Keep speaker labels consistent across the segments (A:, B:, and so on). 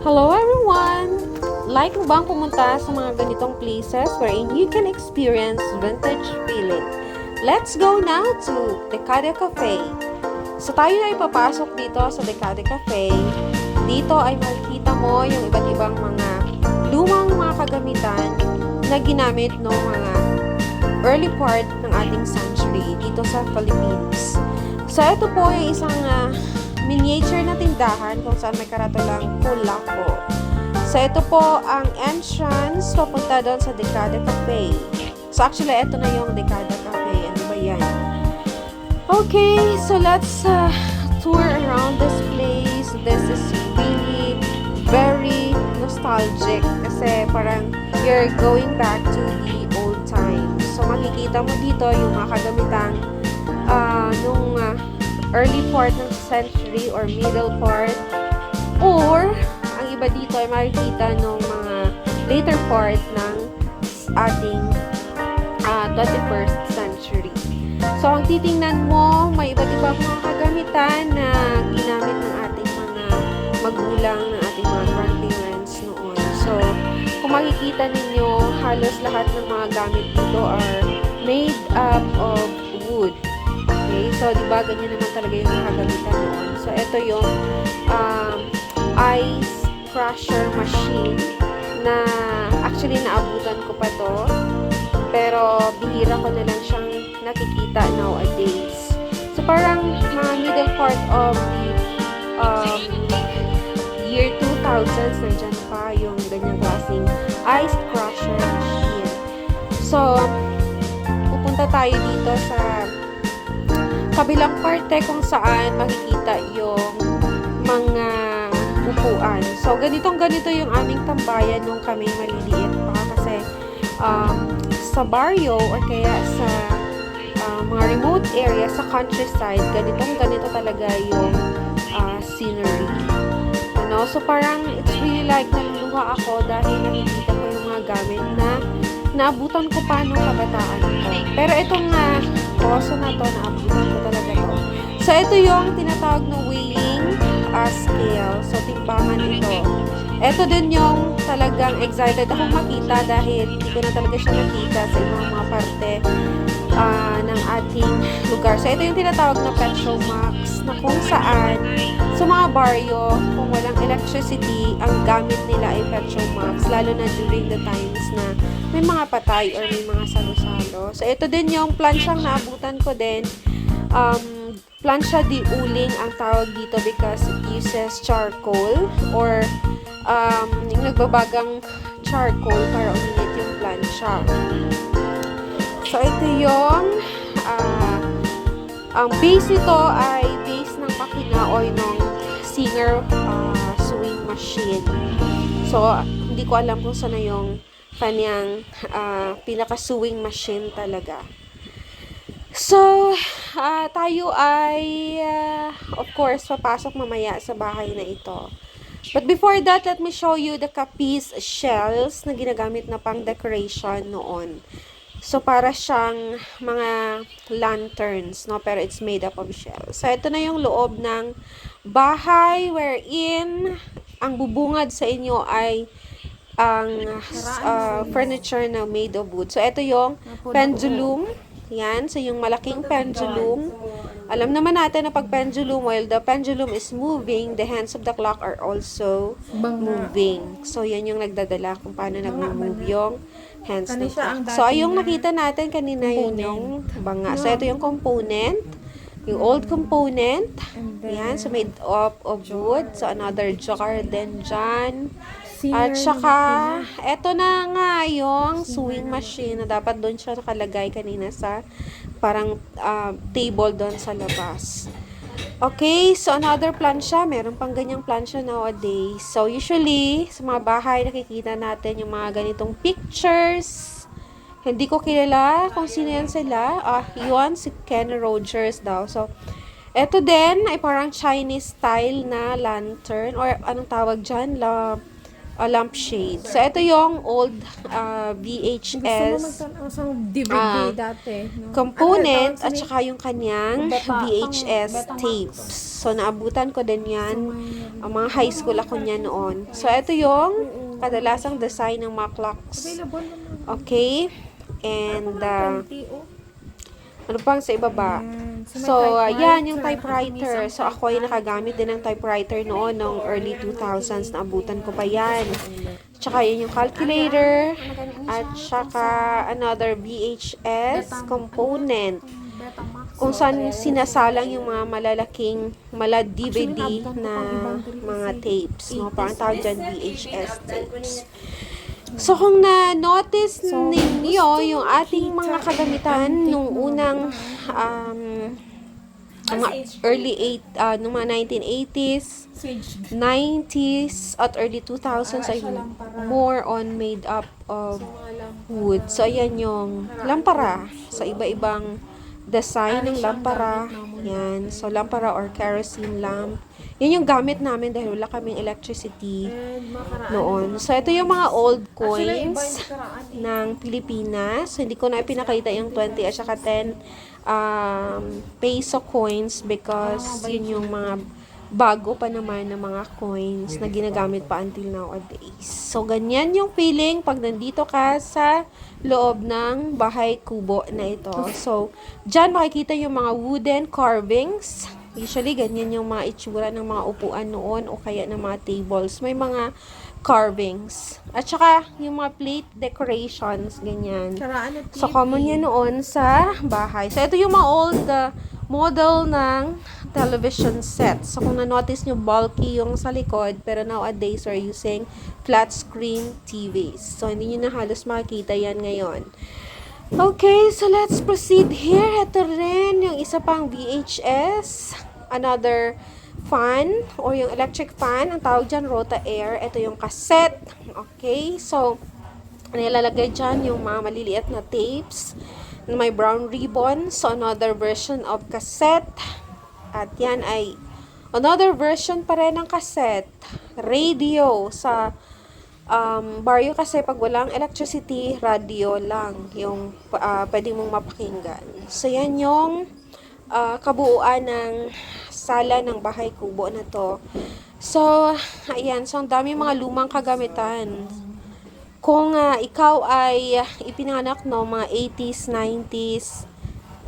A: Hello everyone! Like mo bang pumunta sa mga ganitong places wherein you can experience vintage feeling? Let's go now to Decade Cafe. So tayo ay papasok dito sa Decade Cafe. Dito ay makikita mo yung iba't ibang mga lumang mga kagamitan na ginamit noong mga early part ng ating century dito sa Philippines. So ito po yung isang miniature na tindahan kung saan may karatulang Kulapo. So, ito po ang entrance papunta doon sa Decade Cafe. So, actually, ito na yung Decade Cafe. Ano ba yan? Okay, so let's tour around this place. This is really very nostalgic kasi parang you're going back to the old times. So, makikita mo dito yung mga kagamitang nung early part ng century or middle part, or ang iba dito ay makikita ng mga later part ng ating 21st century. So, ang titingnan mo, may iba't ibang mga kagamitan na ginamit ng ating mga magulang, ng ating mga grandparents noon. So, kung makikita ninyo, halos lahat ng mga gamit dito are made up of wood. Okay, so di ba ganyan naman talaga yung nakagamitan noon. So ito yung ice crusher machine na actually naabutan ko pa to. Pero bihira ko na lang siyang nakikita nowadays. So parang mga middle part of the year 2000s nandiyan pa yung ganyang klaseng ice crusher machine. So pupunta tayo dito sa kabilang parte kung saan makikita yung mga upuan. So, ganito yung aming tambayan nung kami maliliit pa kasi sa barrio or kaya sa mga remote area, sa countryside, ganito talaga yung scenery. Ano? So, parang it's really like naluluha ako dahil nakikita ko yung mga gamit na naabutan ko pa nung kabataan ko. Pero itong poso na to, naabutan ko talaga to. So, ito yung tinatawag na weighing scale. So, timbangan ito. Ito din yung talagang excited akong makita dahil hindi ko na talaga siya nakita sa ibang mga parte ng ating lugar. So, ito yung tinatawag na Petromax na kung saan sa mga baryo, kung walang electricity, ang gamit nila ay Petromax, lalo na during the times na may mga patay or may mga salo-salo. So, ito din yung plansyang naabutan ko din. Plansya di uling ang tawag dito because it uses charcoal or yung nagbabagang charcoal para uminit yung plansya. So, ito yung ang base nito ay base ng makina o ng Singer sewing machine. So, hindi ko alam kung saan na yung kanyang pinaka-sewing machine talaga. So, tayo ay, of course, papasok mamaya sa bahay na ito. But before that, let me show you the Capiz shells na ginagamit na pang decoration noon. So, para siyang mga lanterns, no? Pero it's made up of shells. So, ito na yung loob ng bahay wherein ang bubungad sa inyo ay ang furniture na made of wood. So, ito yung pendulum. Yan. So, yung malaking pendulum. Alam naman natin na pag pendulum, while the pendulum is moving, the hands of the clock are also moving. So, yan yung nagdadala kung paano nag-move yung hands ng clock. So, yung nakita natin kanina yun yung banga. So, ito yung component. Yung old component. Yan. So, made up of wood. So, another jar din dyan. At saka, eto na nga yung sewing machine na dapat doon siya nakalagay kanina sa parang table doon sa labas. Okay, so another plansya. Meron pang ganyang plansya nowadays. So, usually, sa mga bahay, nakikita natin yung mga ganitong pictures. Hindi ko kilala kung sino yan sila. Yun, si Ken Rogers daw. So, eto din ay parang Chinese style na lantern or anong tawag dyan? lampshade. So, ito yung old
B: Gusto mo
A: VHS
B: magtanong sa DVD dati, no?
A: component
B: Ano,
A: at saka yung kanyang VHS tapes. So, naabutan ko din yan. Ang mga high school ako niya noon. So, ito yung kadalasang design ng mga clocks.
B: available naman.
A: Okay? And,
B: 20, oh.
A: ano pang sa ibaba?
B: Yan. So, may
A: So, yan yung
B: typewriter.
A: typewriter. So, ako ay nakagamit din ng typewriter noon, noong early 2000s. Naabutan ko pa yan. Tsaka yun yung calculator. At tsaka another VHS component.
B: Betamax.
A: Kung saan sinasalang yung mga malalaking DVD na mga tapes. No? Parang tawag dyan VHS tapes. So, kung na-notice ninyo yung ating mga kagamitan nung unang mga early nung mga 1980s, 90s, at early 2000s ay more on made up of wood. So, ayan yung lampara sa iba-ibang design ng lampara. Yan. So, lampara or kerosene lamp. Yan yung gamit namin dahil wala kaming electricity noon. So, ito yung mga old coins ng Pilipinas. So, hindi ko na ipinakita yung 20 at saka 10 peso coins because yun yung mga bago pa naman na mga coins na ginagamit pa until nowadays. So, ganyan yung feeling pag nandito ka sa loob ng bahay kubo na ito. So, dyan makikita yung mga wooden carvings. Usually, ganyan yung mga itsura ng mga upuan noon o kaya ng mga tables. May mga carvings. At saka, yung mga plate decorations, ganyan. So, common yan noon sa bahay. So, ito yung mga old model ng television set. So, kung na-notice nyo, bulky yung sa likod, pero nowadays, we're using flat screen TVs. So, hindi nyo na halos makikita yan ngayon. Okay, so let's proceed here. Ito rin yung isa pang VHS. Another fan or yung electric fan. Ang tawag dyan, Rota Air. Ito yung cassette. Okay, so nilalagay dyan yung mga maliliit na tapes na may brown ribbon. So, another version of cassette. At yan ay another version pa rin ng cassette. Radio sa baryo kasi pag walang electricity, radio lang yung pwede mong mapakinggan. So, yan yung kabuuan ng sala ng bahay kubo na to. So, ayan. So, ang dami mga lumang kagamitan. Kung ikaw ay ipinanganak no, mga 80s, 90s,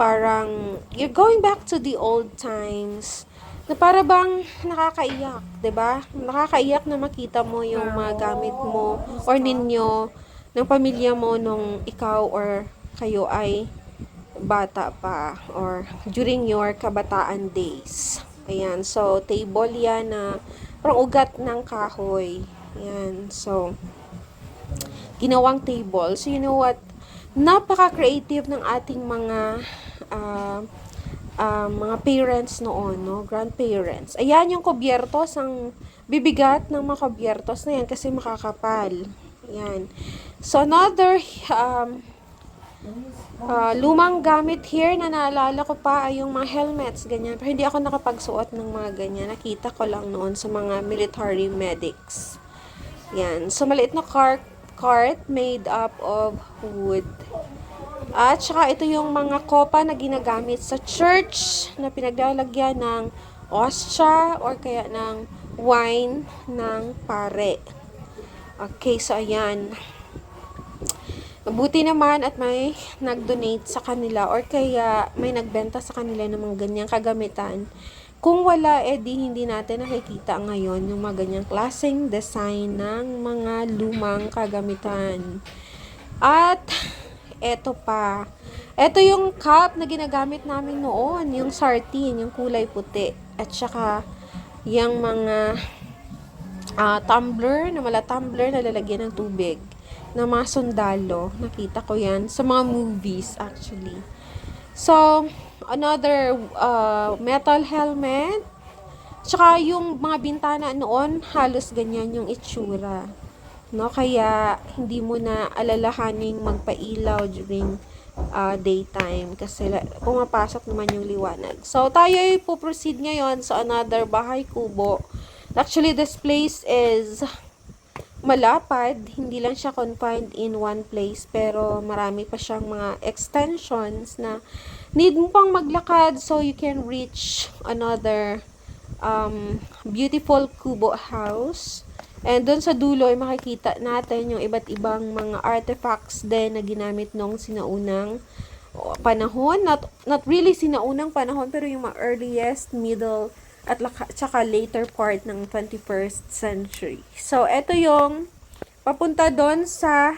A: parang you're going back to the old times na para bang nakakaiyak, 'di ba? Nakakaiyak na makita mo yung mga gamit mo or ninyo ng pamilya mo nung ikaw or kayo ay bata pa or during your kabataan days. Ayan, so table yan na parang ugat ng kahoy. Ayan, so ginawang table. So you know what? Napaka-creative ng ating mga parents noon, no? Grandparents. Ayan yung kubyertos, ang bibigat ng mga kubyertos na yan kasi makakapal. Ayan. So, another lumang gamit here na naalala ko pa ay yung mga helmets, ganyan. Pero hindi ako nakapagsuot ng mga ganyan. Nakita ko lang noon sa mga military medics. Yan. So, maliit na cart made up of wood. At saka ito yung mga kopa na ginagamit sa church na pinaglalagyan ng ostya or kaya ng wine ng pare. Okay, so ayan. Mabuti naman at may nag-donate sa kanila or kaya may nagbenta sa kanila ng mga ganyang kagamitan. Kung wala, di hindi natin nakikita ngayon yung mga ganyang klaseng design ng mga lumang kagamitan. At eto pa. Eto yung cup na ginagamit namin noon. Yung sardine, yung kulay puti. At saka, yung mga tumbler, na tumbler na lalagyan ng tubig. Na mga sundalo. Nakita ko yan sa mga movies, actually. So, another metal helmet. Tsaka yung mga bintana noon, halos ganyan yung itsura. No, kaya hindi mo na alalahaning magpailaw during daytime kasi pumapasok naman yung liwanag. So, tayo ay puproceed ngayon sa another bahay kubo. Actually, this place is malapad, hindi lang siya confined in one place, pero marami pa siyang mga extensions na need mo pang maglakad so you can reach another beautiful kubo house. And doon sa dulo ay makikita natin yung iba't ibang mga artifacts din na ginamit nung sinaunang panahon. Not really sinaunang panahon, pero yung mga earliest, middle, at tsaka later part ng 21st century. So, eto yung papunta doon sa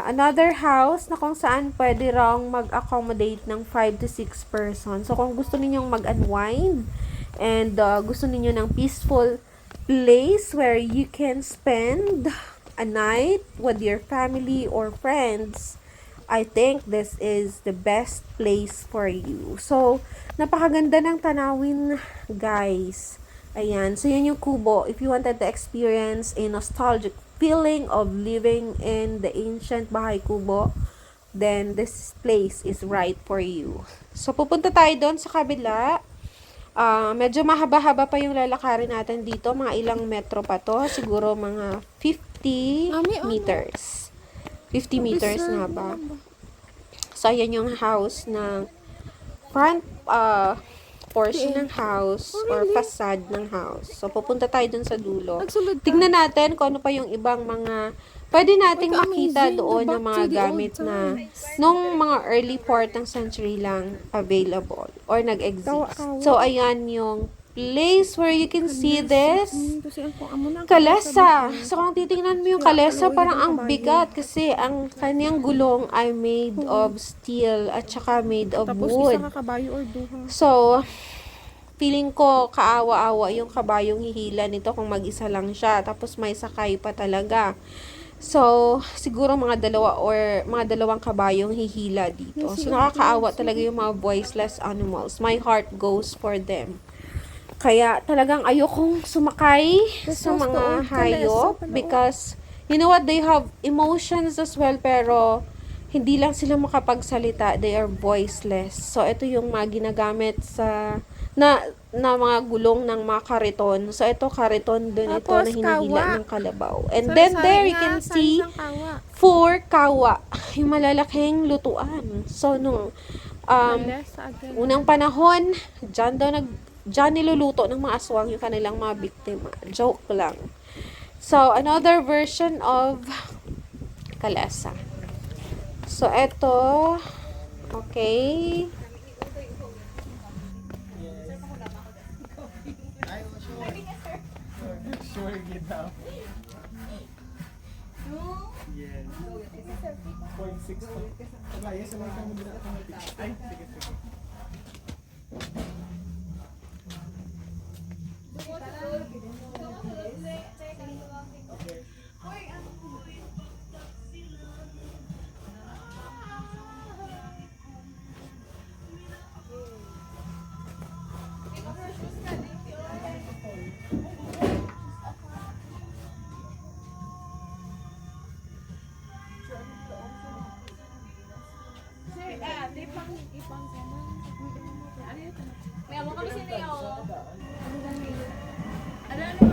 A: another house na kung saan pwede raw mag-accommodate ng 5 to 6 persons. So, kung gusto ninyong mag-unwind and gusto ninyo ng peaceful place where you can spend a night with your family or friends, I think this is the best place for you. So, napakaganda ng tanawin, guys. Ayan. So, yun yung kubo. If you wanted to experience a nostalgic feeling of living in the ancient Bahay Kubo, then this place is right for you. So, pupunta tayo doon sa kabila. Medyo mahaba-haba pa yung lalakarin natin dito. Mga ilang metro pa to. Siguro mga 50 meters. 50 meters nga ba? So, ayan yung house ng front portion ng house or facade ng house. So, pupunta tayo dun sa dulo. Tignan natin kung ano pa yung ibang mga pwede nating makita doon ng mga gamit na nung mga early part ng century lang available or nag-exist. So, ayan yung place where you can see this kalesa. So, kung titingnan mo yung kalesa, parang ang bigat kasi ang kanyang gulong ay made of steel at saka made of wood. So, feeling ko kaawa-awa yung kabayong hihila nito kung mag-isa lang siya. Tapos may sakay pa talaga. So, siguro mga dalawang kabayong hihila dito. So, nakakaawa talaga yung mga voiceless animals. My heart goes for them. Kaya talagang ayokong sumakay sa mga hayop because you know what, they have emotions as well, pero hindi lang sila makapagsalita, they are voiceless. So ito yung mga ginagamit sa na mga gulong ng mga kariton. So ito kariton din ito na hinihila ng kalabaw. And then there you can see 4 kawa, yung malalaking lutuan. So nung unang panahon, Diyan niluluto ng mga aswang yung kanilang mga biktima. Joke lang. So, another version of kalesa. So, eto. Okay.
B: Ano